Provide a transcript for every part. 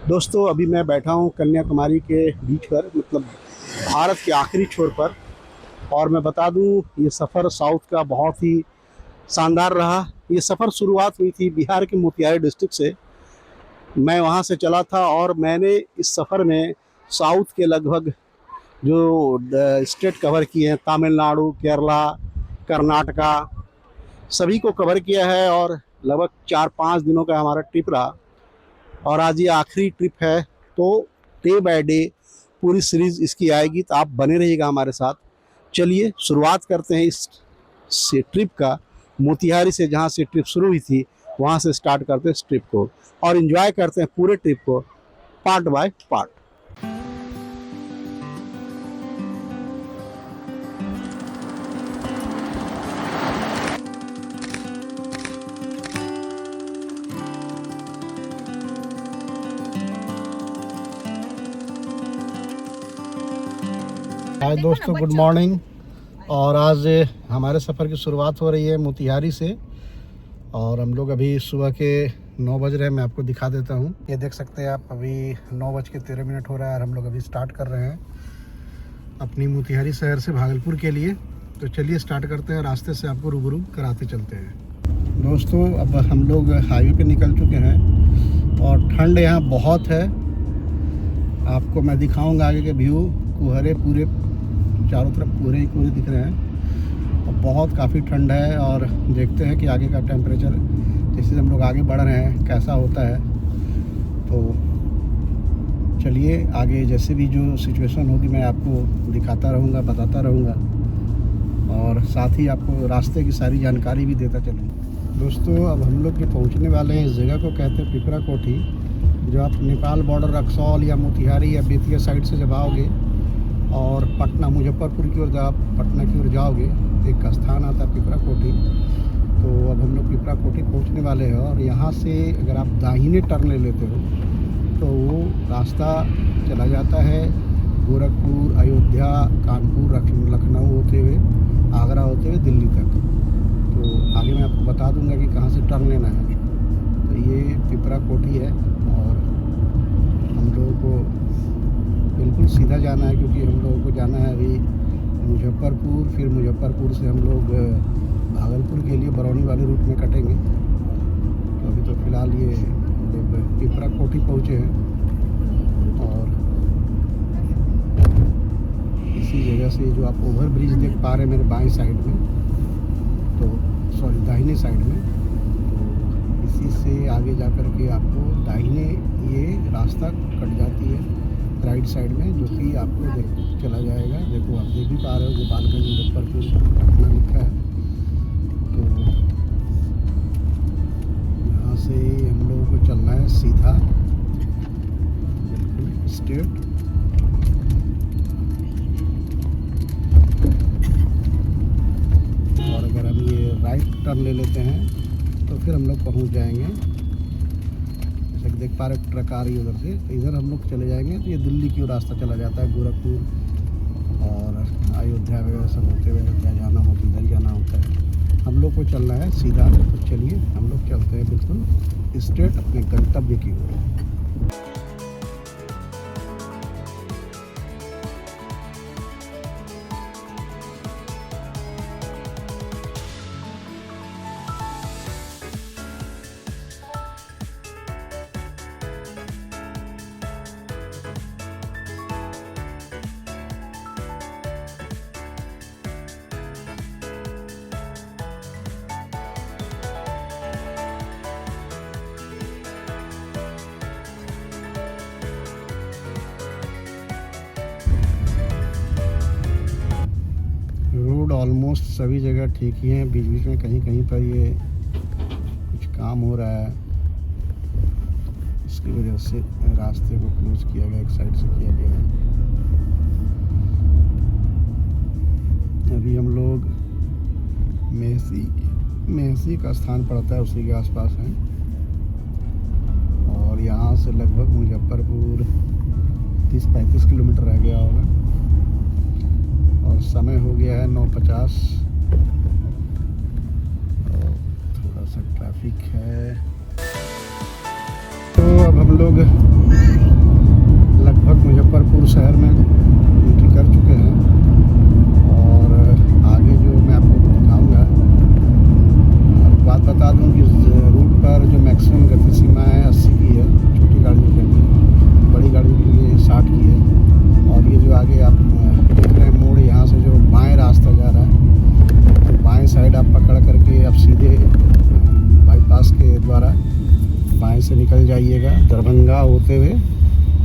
दोस्तों अभी मैं बैठा हूँ कन्याकुमारी के बीच पर, मतलब भारत के आखिरी छोर पर। और मैं बता दूँ ये सफ़र साउथ का बहुत ही शानदार रहा। ये सफ़र शुरुआत हुई थी बिहार के मोतिहारी डिस्ट्रिक्ट से। मैं वहाँ से चला था और मैंने इस सफ़र में साउथ के लगभग जो स्टेट कवर किए हैं, तमिलनाडु, केरला, कर्नाटका, सभी को कवर किया है। और लगभग 4-5 दिनों का हमारा ट्रिप रहा और आज ये आखिरी ट्रिप है। तो डे बाय डे पूरी सीरीज इसकी आएगी, तो आप बने रहिएगा हमारे साथ। चलिए शुरुआत करते हैं इस ट्रिप का। मोतिहारी से जहाँ से ट्रिप शुरू हुई थी वहाँ से स्टार्ट करते हैं इस ट्रिप को और इन्जॉय करते हैं पूरे ट्रिप को पार्ट बाय पार्ट। हाय दोस्तों, गुड मॉर्निंग। और आज हमारे सफ़र की शुरुआत हो रही है मोतिहारी से और हम लोग अभी सुबह के 9 बज रहे हैं। मैं आपको दिखा देता हूँ, ये देख सकते हैं आप, अभी 9:13 हो रहा है और हम लोग अभी स्टार्ट कर रहे हैं अपनी मोतिहारी शहर से भागलपुर के लिए। तो चलिए स्टार्ट करते हैं, रास्ते से आपको रूबरू कराते चलते हैं। दोस्तों अब हम लोग हाईवे पे निकल चुके हैं और ठंड यहाँ बहुत है। आपको मैं दिखाऊँगा आगे के व्यू। कुहरे पूरे चारों तरफ कोहरे ही कोहरे दिख रहे हैं और बहुत काफ़ी ठंड है। और देखते हैं कि आगे का टेम्परेचर जैसे हम लोग आगे बढ़ रहे हैं कैसा होता है। तो चलिए आगे जैसे भी जो सिचुएशन होगी मैं आपको दिखाता रहूँगा, बताता रहूँगा और साथ ही आपको रास्ते की सारी जानकारी भी देता चलूँगा। दोस्तों अब हम लोग जो पहुँचने वाले हैं इस जगह को कहते हैं पिपरा कोठी। जो आप नेपाल बॉर्डर रक्सौल या मोतिहारी या बेतिया साइड से जब आओगे और पटना मुजफ्फरपुर की ओर जब आप पटना की ओर जाओगे तो एक स्थान आता है पिपरा कोठी। तो अब हम लोग पिपरा कोठी पहुंचने वाले हैं और यहाँ से अगर आप दाहिने टर्न ले लेते हो तो वो रास्ता चला जाता है गोरखपुर, अयोध्या, कानपुर, लखनऊ होते हुए, आगरा होते हुए दिल्ली तक। तो आगे मैं आपको बता दूंगा कि कहाँ से टर्न लेना है। तो ये पिपरा कोठी है और हम लोगों को बिल्कुल सीधा जाना है क्योंकि हम लोगों को जाना है अभी मुजफ्फरपुर। फिर मुजफ्फरपुर से हम लोग भागलपुर के लिए बरौनी वाले रूट में कटेंगे। तो अभी तो फ़िलहाल ये हम लोग पिपरा कोठी पहुँचे हैं और इसी जगह से जो आप ओवर ब्रिज देख पा रहे हैं मेरे बाएं साइड में, तो सॉरी दाहिने साइड में, तो इसी से आगे जा कर के आपको दाहिने ये रास्ता कट जाती है राइट साइड में, जो कि आपको देख चला जाएगा। देखो आप देख भी पा रहे हो गोपालगंज, मुजफ्फरपुर, पटना लिखा है। तो यहाँ से हम लोगों को चलना है सीधा बिल्कुल स्ट्रेट। और अगर हम ये राइट टर्न ले लेते हैं तो फिर हम लोग पहुँच जाएंगे। देख पा रहे ट्रक आ रही है उधर से, तो इधर हम लोग चले जाएंगे तो ये दिल्ली की ओर रास्ता चला जाता है। गोरखपुर और अयोध्या वगैरह सब होते हुए क्या जाना हो, इधर जाना होता है। हम लोग को चलना है सीधा। तो चलिए हम लोग चलते हैं बिल्कुल स्ट्रेट अपने गंतव्य की ओर। रोड ऑलमोस्ट सभी जगह ठीक ही हैं, बीच बीच में कहीं कहीं पर ये कुछ काम हो रहा है, इसकी वजह से रास्ते को क्लोज किया गया, एक साइड से किया गया है। अभी हम लोग मेहसी का स्थान पड़ता है उसी के आसपास हैं और यहाँ से लगभग मुजफ्फरपुर 30-35 किलोमीटर रह गया होगा और समय हो गया है 9:50 और थोड़ा सा ट्रैफिक है। तो अब हम लोग लगभग मुजफ्फरपुर शहर में एंट्री कर चुके हैं और आगे जो मैं आपको दिखाऊंगा। बात बता दूं कि रूट पर जो मैक्सिमम गति सीमा है 80 की है छोटी गाड़ियों के लिए, बड़ी गाड़ियों के लिए 60 की है। और ये जो आगे आप देख रहे हैं मोड़, यहाँ से जो बाएं रास्ता जा रहा है, तो बाएं साइड आप पकड़ करके आप सीधे बाईपास के द्वारा बाएं से निकल जाइएगा। दरभंगा होते हुए,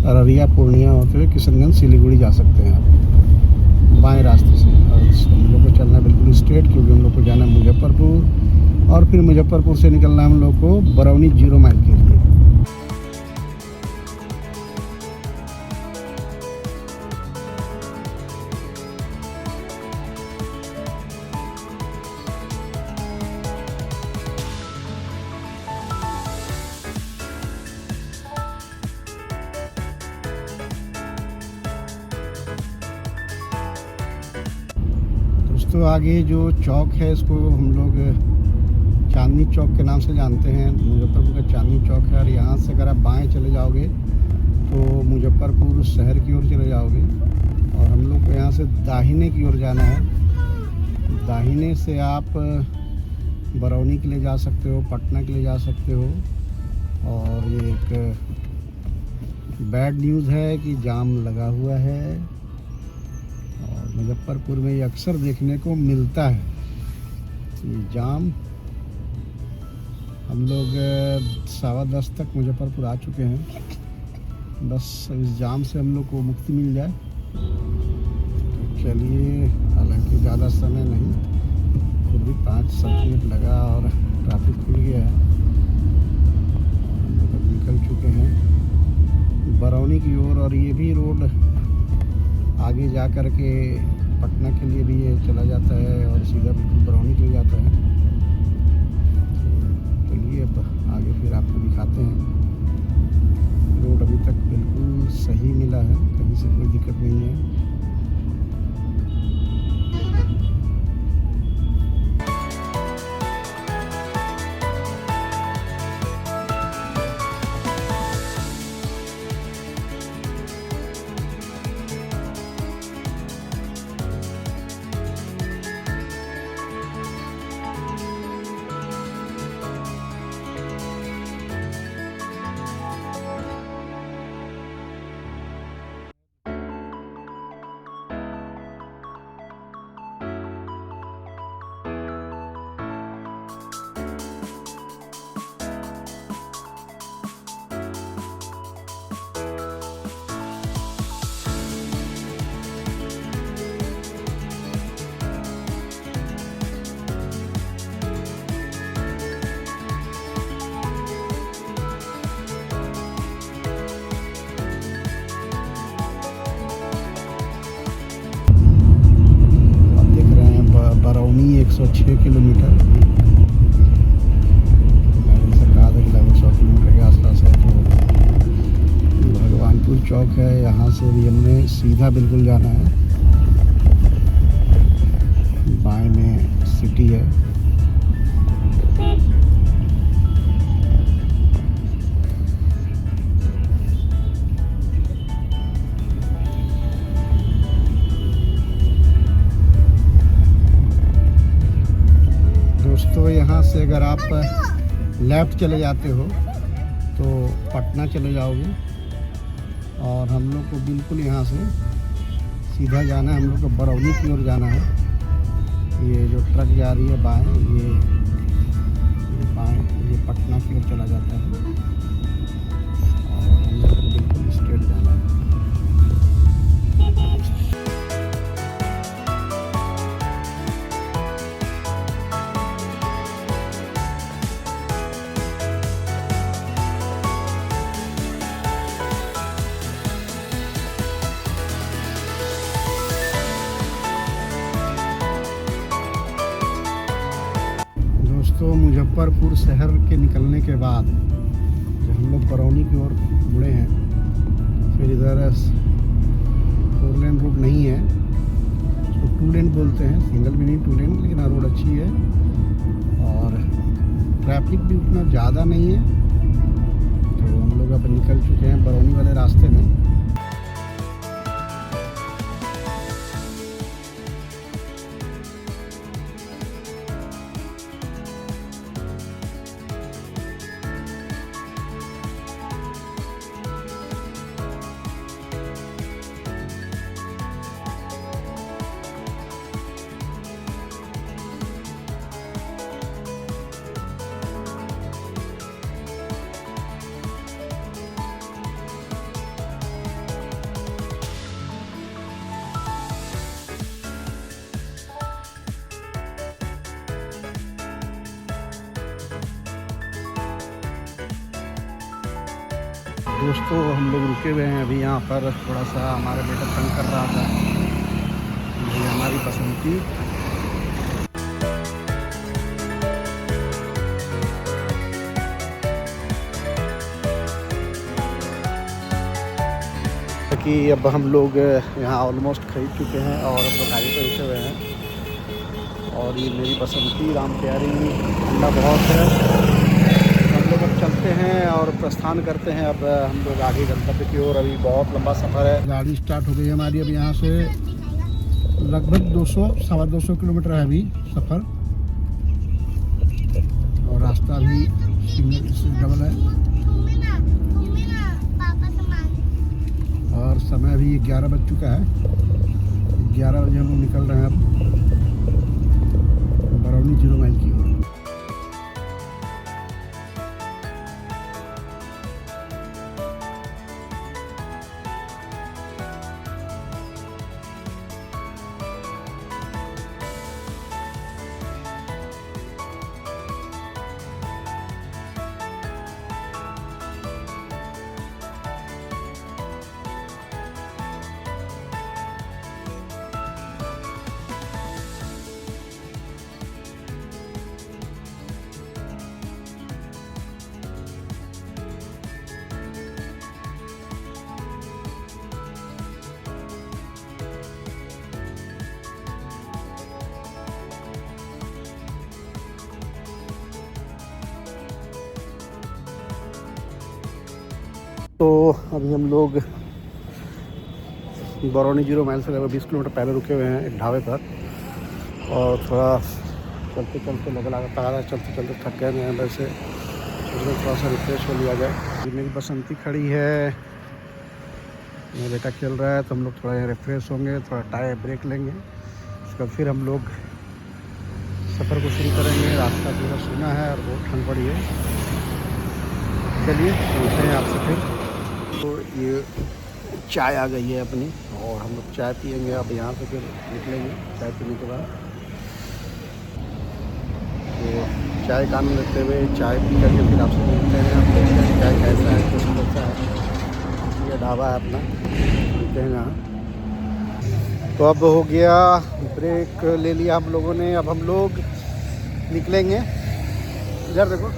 अररिया, पूर्णिया होते हुए किशनगंज, सिलीगुड़ी जा सकते हैं आप बाएं रास्ते से। और हम लोग को चलना बिल्कुल स्ट्रेट, क्योंकि हम लोग को जाना है मुजफ्फरपुर और फिर मुजफ्फरपुर से निकलना है हम लोग को बरौनी 0 माइल के लिए। दोस्तों आगे जो चौक है इसको हम लोग चांदनी चौक के नाम से जानते हैं। मुजफ्फरपुर का चांदनी चौक है और यहाँ से अगर आप बाएं चले जाओगे तो मुजफ्फरपुर शहर की ओर चले जाओगे। और हम लोग को यहाँ से दाहिने की ओर जाना है। दाहिने से आप बरौनी के लिए जा सकते हो, पटना के लिए जा सकते हो। और ये एक बैड न्यूज़ है कि जाम लगा हुआ है और मुजफ्फरपुर में ये अक्सर देखने को मिलता है ये जाम। हम लोग 10:15 तक मुजफ्फरपुर आ चुके हैं। बस इस जाम से हम लोग को मुक्ति मिल जाए तो चलिए। हालांकि ज़्यादा समय नहीं, फिर भी 5-7 मिनट लगा और ट्रैफिक खुल गया है। हम लोग निकल चुके हैं बरौनी की ओर और ये भी रोड आगे जा कर के पटना के लिए भी ये चला जाता है और सीधा बिल्कुल बरौनी के लिए जाता है। चलिए अब आगे फिर आपको दिखाते हैं। रोड अभी तक बिल्कुल सही मिला है, कहीं से कोई दिक्कत नहीं है। बरौनी 106 किलोमीटर, मैंने से कहा था कि लगभग 100 किलोमीटर के आसपास है। तो भगवानपुर चौक है, यहाँ से भी हमने सीधा बिल्कुल जाना है। बाएं में सिटी है। दोस्तों यहाँ से अगर आप लेफ़्ट चले जाते हो तो पटना चले जाओगे और हम लोग को बिल्कुल यहाँ से सीधा जाना है। हम लोग को बरौनी की ओर जाना है। ये जो ट्रक जा रही है बाएं, ये बाएं ये पटना की ओर चला जाता है और हम लोग को बिल्कुल स्ट्रेट जाना है। दोस्तों मुजफ्फरपुर शहर के निकलने के बाद जब हम लोग बरौनी की ओर मुड़े हैं, फिर इधर 4 लेन रोड नहीं है, उसको 2 लेन बोलते हैं। सिंगल भी नहीं, 2 लेन, लेकिन रोड अच्छी है और ट्रैफिक भी उतना ज़्यादा नहीं है। तो हम लोग अब निकल चुके हैं बरौनी वाले रास्ते में। दोस्तों हम लोग रुके हुए हैं अभी यहाँ पर, थोड़ा सा हमारा बेटा तंग कर रहा था। ये हमारी बसंती। कि अब हम लोग यहाँ ऑलमोस्ट खरीद चुके हैं और अब लोग गाड़ी पे रुके हुए हैं। और ये मेरी बसंती राम प्यारी, ठंडा बहुत है। हम लोग अब चलते हैं और प्रस्थान करते हैं। अब हम लोग आगे गंतव्य की ओर, अभी बहुत लंबा सफ़र है। गाड़ी स्टार्ट हो गई है हमारी। अब यहाँ से लगभग 200-225 किलोमीटर है अभी सफ़र, और रास्ता भी सिग्नल से डबल है। और समय अभी 11 बज चुका है। 11 बजे हम लोग निकल रहे हैं अब बरौनी 0 माइल की ओर। तो अभी हम लोग बरौनी 0 माइल से लगभग 20 किलोमीटर पहले रुके हुए हैं एक ढाबे पर। और थोड़ा चलते चलते लगातार चलते चलते थक गए हैं, वैसे थोड़ा सा रिफ्रेश हो लिया जाए। मेरी बसंती खड़ी है, मेरा बेटा खेल रहा है, तो हम लोग थोड़ा यहाँ रिफ्रेश होंगे, थोड़ा टायर ब्रेक लेंगे, उसके बाद फिर हम लोग सफ़र को शुरू करेंगे। रास्ता पूरा सूना है और बहुत ठंड पड़ी है। चलिए मिलते हैं आपसे फिर। तो ये चाय आ गई है अपनी, और हम लोग चाय पियेंगे। अब यहाँ से फिर निकलेंगे चाय पीने के बाद। तो चाय का आनंद लेते हुए चाय पी करके फिर आपसे मिलते हैं। आप देखते हैं चाय कैसा है, कैसा है। ये ढाबा है अपना, मिलते हैं यहाँ। तो अब हो गया ब्रेक ले लिया हम लोगों ने। अब हम लोग निकलेंगे। इधर देखो,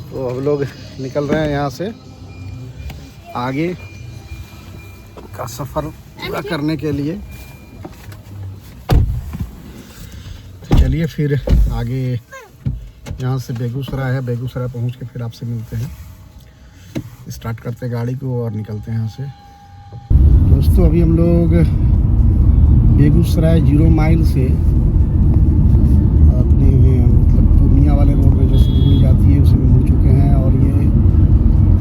तो हम लोग निकल रहे हैं यहाँ से आगे का सफ़र पूरा करने के लिए। तो चलिए फिर आगे यहाँ से बेगूसराय है, बेगूसराय पहुँच के फिर आपसे मिलते हैं। स्टार्ट करते हैं गाड़ी को और निकलते हैं यहाँ से। दोस्तों अभी हम लोग बेगूसराय 0 माइल से अपने मतलब पूर्णिया वाले रोड में जो सिलीगुड़ी जाती है उसमें मुड़ चुके हैं। और ये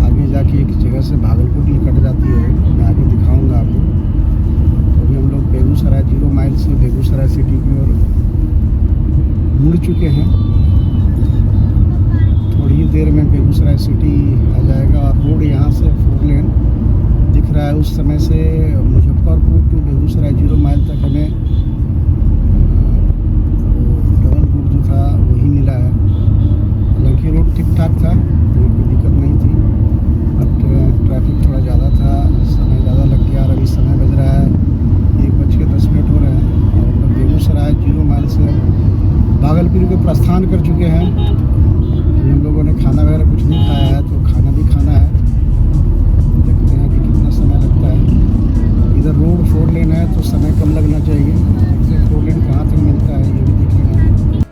आगे जाके एक जगह से भागलपुर निकट जाती है, मैं आगे दिखाऊंगा आपको। तो अभी हम लोग बेगूसराय 0 माइल से बेगूसराय सिटी की ओर मुड़ चुके हैं। थोड़ी ही देर में बेगूसराय सिटी आ जाएगा। और रोड यहाँ से 4 लेन दिख रहा है। उस समय से मुजफ्फरपुर टू बेगूसराय 0 माइल तक हमें डबल रूट जो था वही मिला है। हालांकि रोड ठीक ठाक था, कोई दिक्कत नहीं थी, बट ट्रैफिक थोड़ा ज़्यादा था, समय ज़्यादा लग गया। और अभी समय बज रहा है 1:10 हो रहे हैं और हम लोग बेगूसराय 0 माइल से भागलपुर को प्रस्थान कर चुके हैं। हम लोगों ने खाना वगैरह कुछ नहीं खाया है, तो खाना भी खाना है। देखते हैं कि कितना समय लगता है। इधर रोड 4 लेन है तो समय कम लगना चाहिए। देखते हैं 4 लेन कहाँ तक मिलता है, ये भी देख लेना है।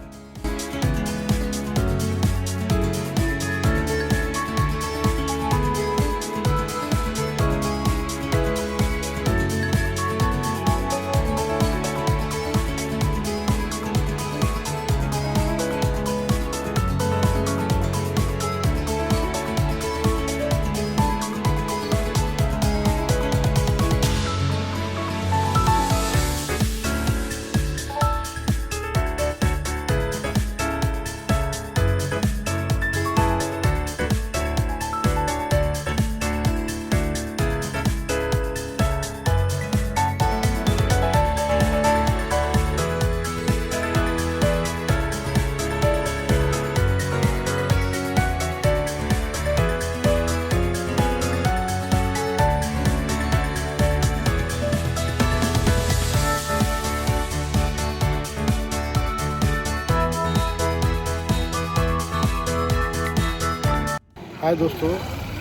हाय दोस्तों,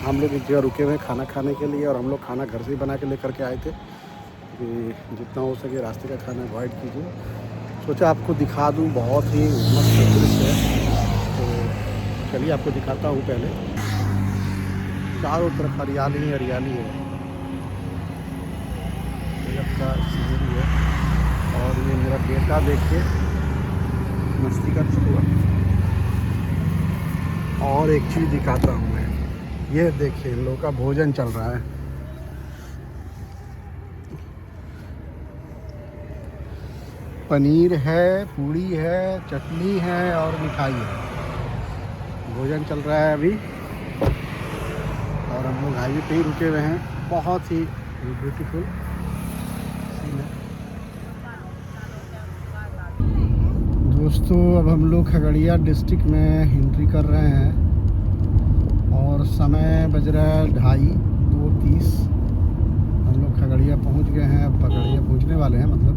हम लोग एक जगह रुके हुए हैं खाना खाने के लिए और हम लोग खाना घर से ही बना के लेकर के आए थे कि जितना हो सके रास्ते का खाना अवॉइड कीजिए। सोचा आपको दिखा दूं, बहुत ही मस्त दृश्य है। तो चलिए आपको दिखाता हूँ। पहले चारों तरफ हरियाली ही हरियाली है, गजब का सीनरी है। और ये मेरा बेटा देख के मस्ती कर चुका। और एक चीज़ दिखाता हूँ मैं, ये देखिए इन लोगों का भोजन चल रहा है। पनीर है, पूड़ी है, चटनी है और मिठाई है। भोजन चल रहा है अभी और हम लोग हाईवे पे ही रुके हुए हैं। बहुत ही ब्यूटीफुल सीन है। दोस्तों अब हम लोग खगड़िया डिस्ट्रिक्ट में एंट्री कर रहे हैं और समय बज रहा है 2:30। हम लोग खगड़िया पहुंच गए हैं, अब खगड़िया पहुंचने वाले हैं। मतलब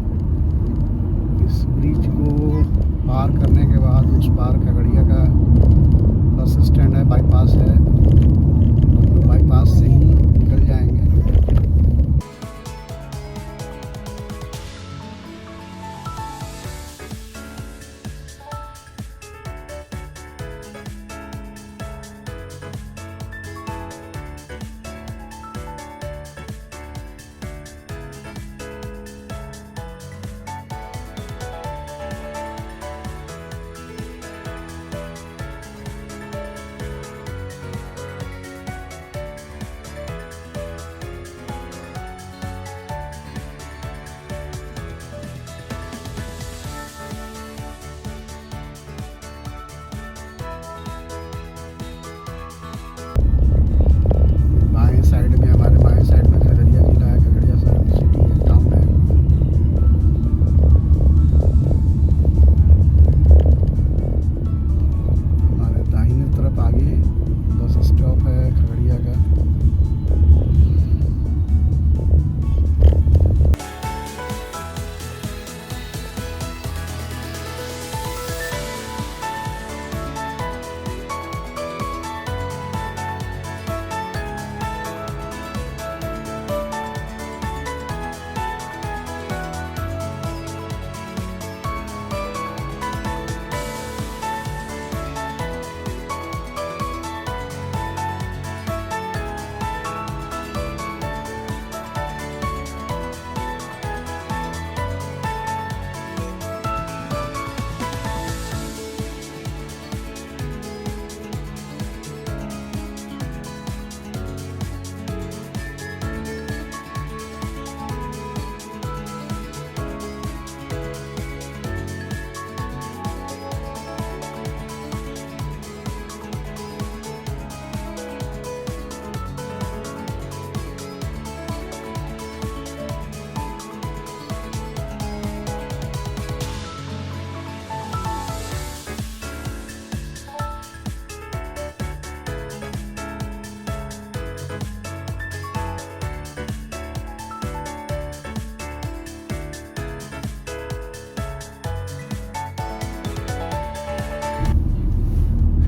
इस ब्रिज को पार करने के बाद उस पार खगड़िया का बस स्टैंड है, बाईपास है। तो बाईपास से ही निकल जाएंगे।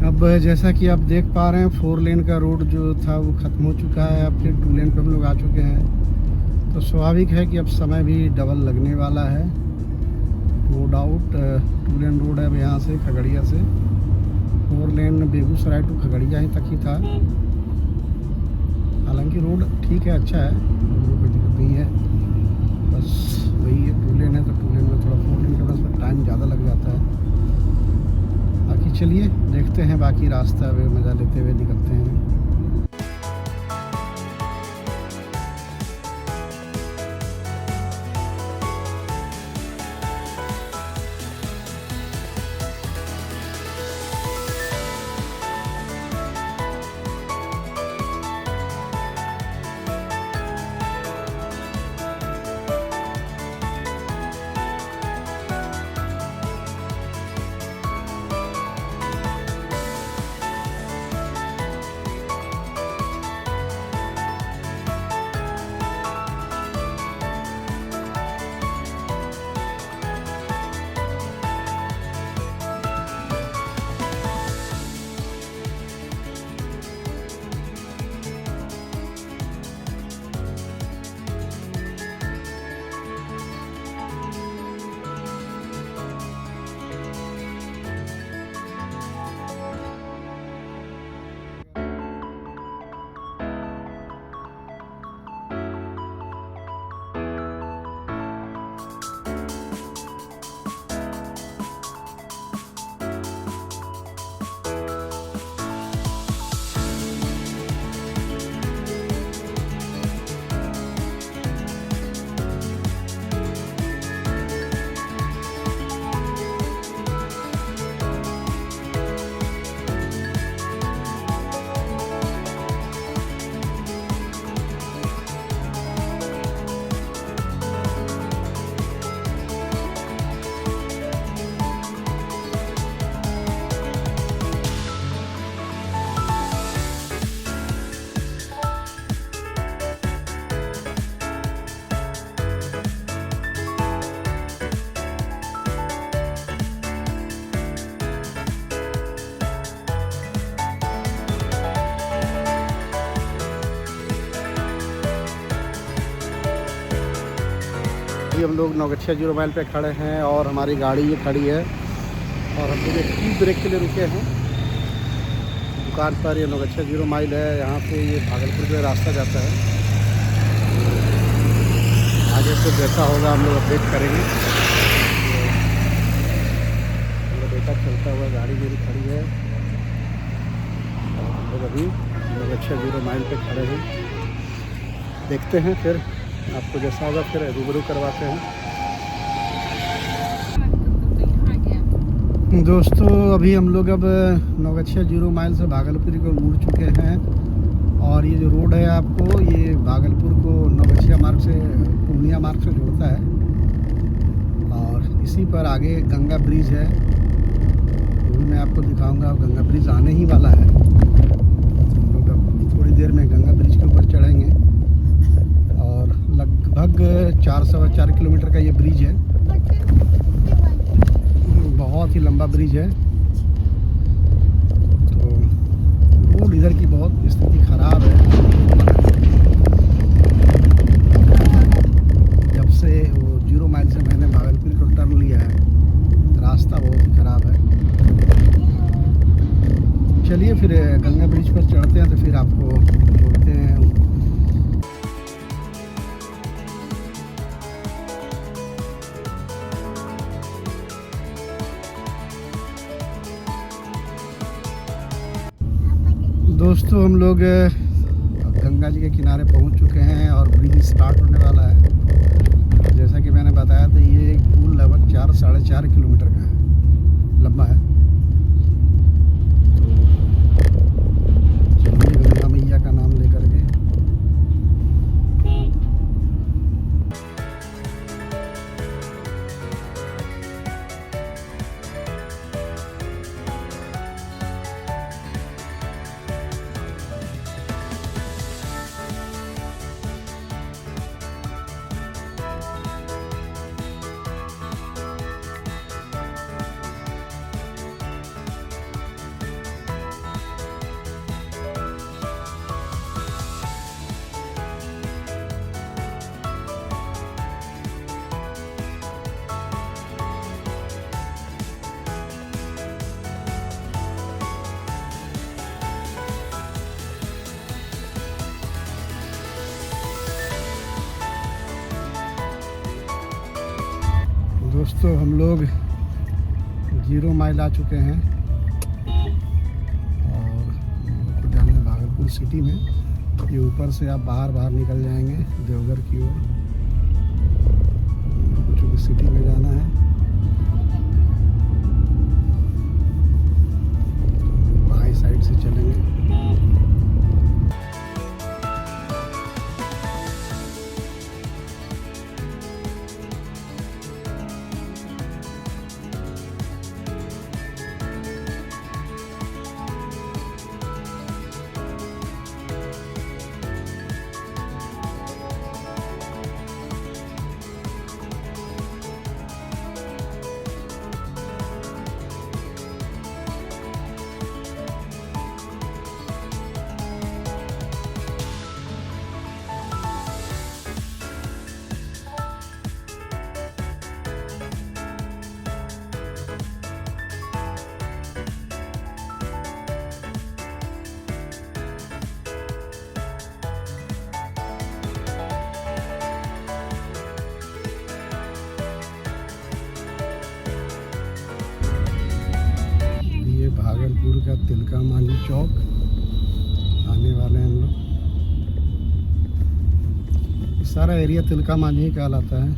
अब जैसा कि आप देख पा रहे हैं 4 लेन का रोड जो था वो ख़त्म हो चुका है। अब फिर 2 लेन पे हम लोग आ चुके हैं। तो स्वाभाविक है कि अब समय भी डबल लगने वाला है, नो डाउट। 2 लेन रोड है अब यहाँ से खगड़िया से। 4 लेन बेगूसराय टू खगड़िया ही तक ही था। हालांकि रोड ठीक है, अच्छा है, कोई दिक्कत नहीं है। बस वही है, 2 लेन है तो 2 लेन में थोड़ा 4 लेन का बस टाइम ज़्यादा लग जाता है। बाकी चलिए देखते हैं, बाकी रास्ता वे मज़ा लेते हुए निकलते हैं। अभी हम लोग नौगछिया 0 माइल पे खड़े हैं और हमारी गाड़ी ये खड़ी है और हम लोग एक टी ब्रेक के लिए रुके हैं दुकान पर। ये नौगछिया 0 माइल है, यहाँ से ये भागलपुर के रास्ता जाता है। आगे से जैसा होगा हम लोग अपडेट करेंगे। तो बेटा चलता हुआ गाड़ी मेरी खड़ी है और हम लोग अभी नौगछिया 0 माइल पे खड़े हैं। देखते हैं फिर आपको जैसा होगा फिर रूबरू करवाते हैं। दोस्तों अभी हम लोग अब नौगछिया 0 माइल से भागलपुर को मुड़ चुके हैं और ये जो रोड है आपको ये भागलपुर को नौगछिया मार्ग से पूर्णिया मार्ग से जोड़ता है और इसी पर आगे गंगा ब्रिज है, वो भी मैं आपको दिखाऊंगा। गंगा ब्रिज आने ही वाला है, हम लोग अब थोड़ी देर में गंगा ब्रिज के ऊपर चढ़ेंगे और लगभग 4 किलोमीटर का ये ब्रिज है, बहुत ही लंबा ब्रिज है। तो रोड इधर की बहुत स्थिति ख़राब है, जब से वो 0 माइल से मैंने भागलपुर को टर्न लिया है रास्ता बहुत ही ख़राब है। चलिए फिर गंगा ब्रिज पर चढ़ते हैं तो फिर आपको जोड़ते हैं। दोस्तों हम लोग गंगा जी के किनारे पहुंच चुके हैं और ब्रिज स्टार्ट होने वाला है। जैसा कि मैंने बताया था ये एक पुल लगभग 4-4.5 किलोमीटर का है, लंबा है। तो चलिए गंगा मैया का नाम लेकर के दोस्तों हम लोग 0 माइल आ चुके हैं और जाने भागलपुर सिटी में। ये ऊपर से आप बाहर निकल जाएंगे देवघर की ओर, क्योंकि सिटी में जाना है। बाएं साइड से चलेंगे। भागलपुर का तिलका मांझी चौक आने वाले हैं हम लोग। सारा एरिया तिलका मांझी कहलाता है।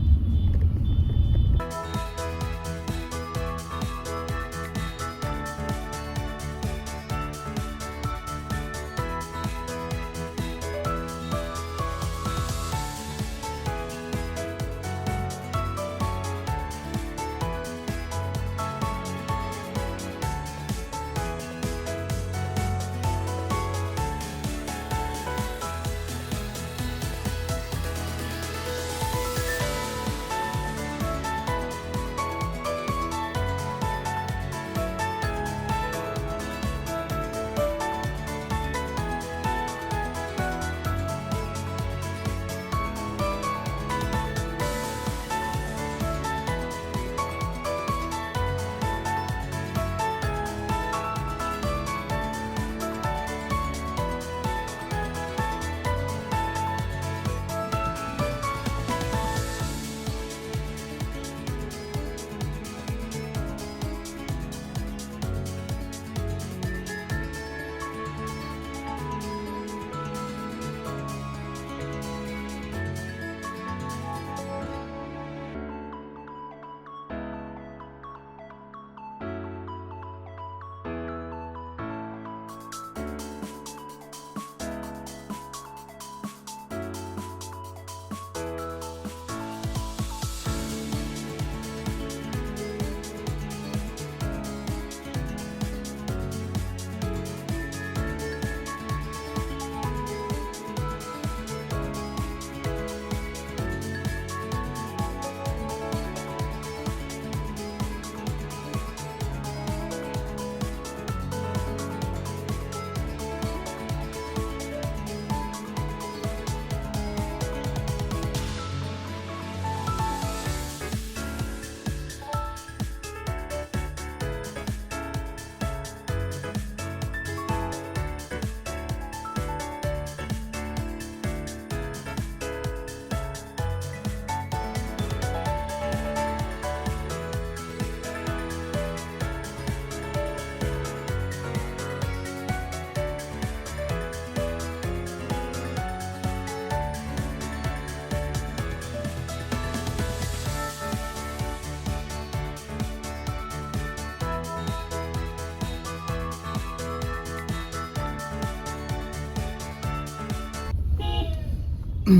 तो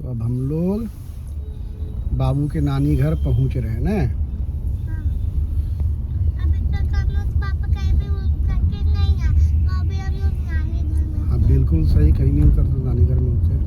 अब हम लोग बाबू के नानी घर पहुंच रहे हैं ना। अभी तक हम लोग पापा कहीं भी उतरते नहीं है, तो अभी हम लोग नानी घर में। हाँ बिल्कुल सही, कहीं नहीं उतरते नानी घर में उतरे।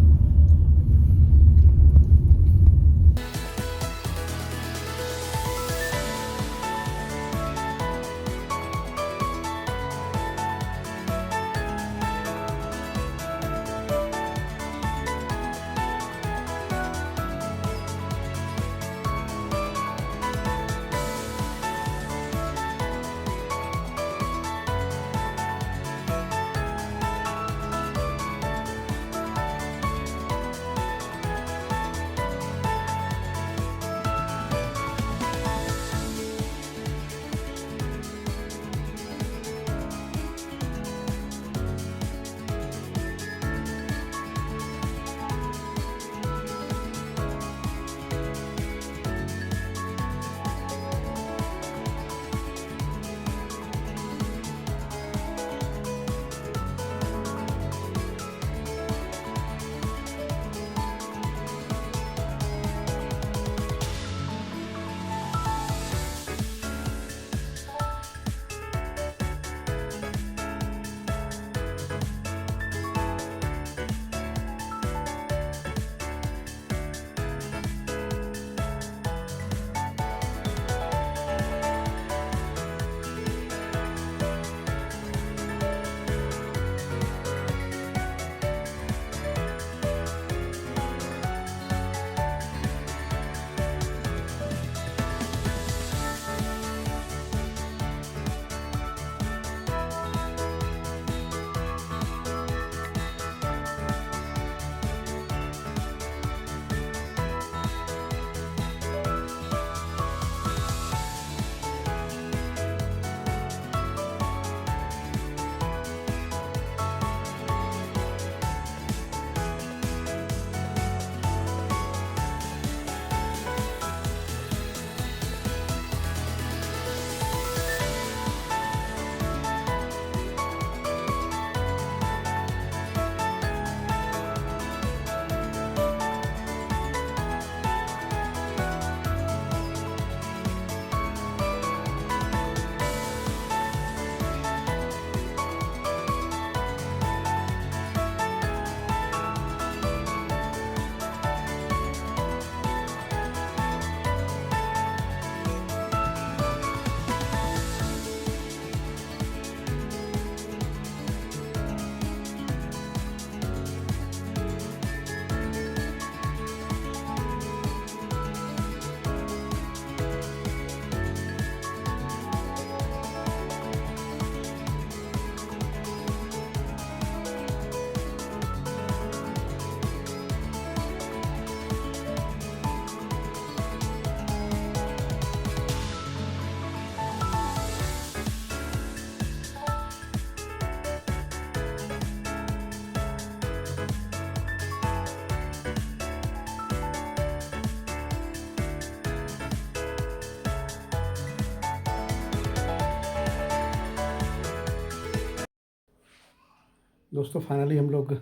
दोस्तों फाइनली हम लोग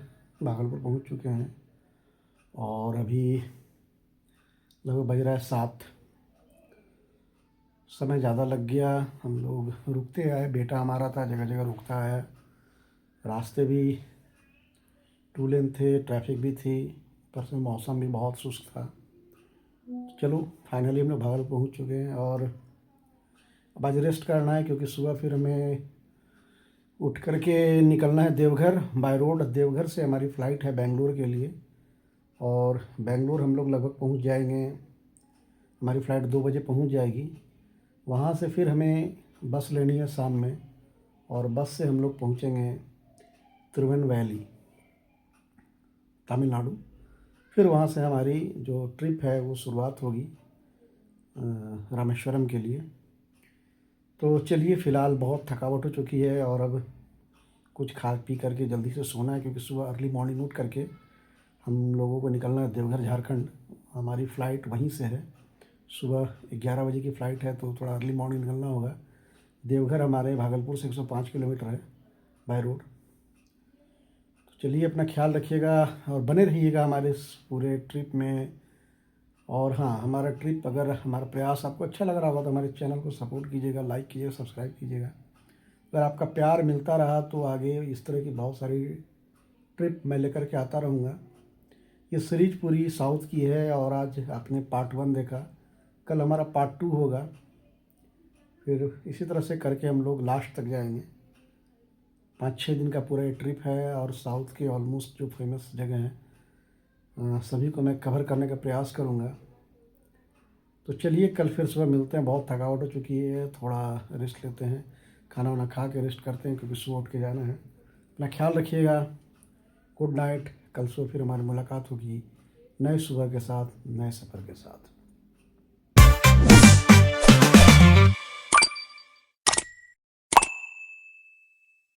भागलपुर पहुंच चुके हैं और अभी लगभग बज रहा है 7। समय ज़्यादा लग गया, हम लोग रुकते आए, बेटा हमारा था जगह जगह रुकता है। रास्ते भी 2 लेन थे, ट्रैफिक भी थी, पर से मौसम भी बहुत शुष्क था। चलो फाइनली हम लोग भागलपुर पहुँच चुके हैं और अब आज रेस्ट करना है, क्योंकि सुबह फिर हमें उठ कर के निकलना है देवघर बाय रोड। देवघर से हमारी फ़्लाइट है बेंगलोर के लिए और बेंगलोर हम लोग लगभग पहुंच जाएंगे, हमारी फ़्लाइट 2 बजे पहुंच जाएगी। वहां से फिर हमें बस लेनी है शाम में और बस से हम लोग पहुंचेंगे तिरुवनवैली, तमिलनाडु। फिर वहां से हमारी जो ट्रिप है वो शुरुआत होगी रामेश्वरम के लिए। तो चलिए, फ़िलहाल बहुत थकावट हो चुकी है और अब कुछ खा पी करके जल्दी से सोना है, क्योंकि सुबह अर्ली मॉर्निंग उठ करके हम लोगों को निकलना है देवघर झारखंड। हमारी फ़्लाइट वहीं से है, सुबह 11 बजे की फ़्लाइट है, तो थोड़ा अर्ली मॉर्निंग निकलना होगा। देवघर हमारे भागलपुर से 105 किलोमीटर है बाय रोड। तो चलिए अपना ख्याल रखिएगा और बने रहिएगा हमारे इस पूरे ट्रिप में। और हाँ, हमारा ट्रिप, अगर हमारा प्रयास आपको अच्छा लग रहा होगा तो हमारे चैनल को सपोर्ट कीजिएगा, लाइक कीजिएगा, सब्सक्राइब कीजिएगा। अगर आपका प्यार मिलता रहा तो आगे इस तरह की बहुत सारी ट्रिप मैं लेकर के आता रहूँगा। ये सीरीज पूरी साउथ की है और आज आपने पार्ट 1 देखा, कल हमारा पार्ट 2 होगा। फिर इसी तरह से करके हम लोग लास्ट तक जाएंगे। 5-6 दिन का पूरा ये ट्रिप है और साउथ के ऑलमोस्ट जो फेमस जगह हैं सभी को मैं कवर करने का प्रयास करूँगा। तो चलिए कल फिर सुबह मिलते हैं। बहुत थकावट हो चुकी है, थोड़ा रेस्ट लेते हैं, खाना वाना खा के रेस्ट करते हैं क्योंकि सुबह उठ के जाना है। अपना ख्याल रखिएगा। Good night. कल सुबह फिर हमारी मुलाकात होगी नए सुबह के साथ, नए सफ़र के साथ।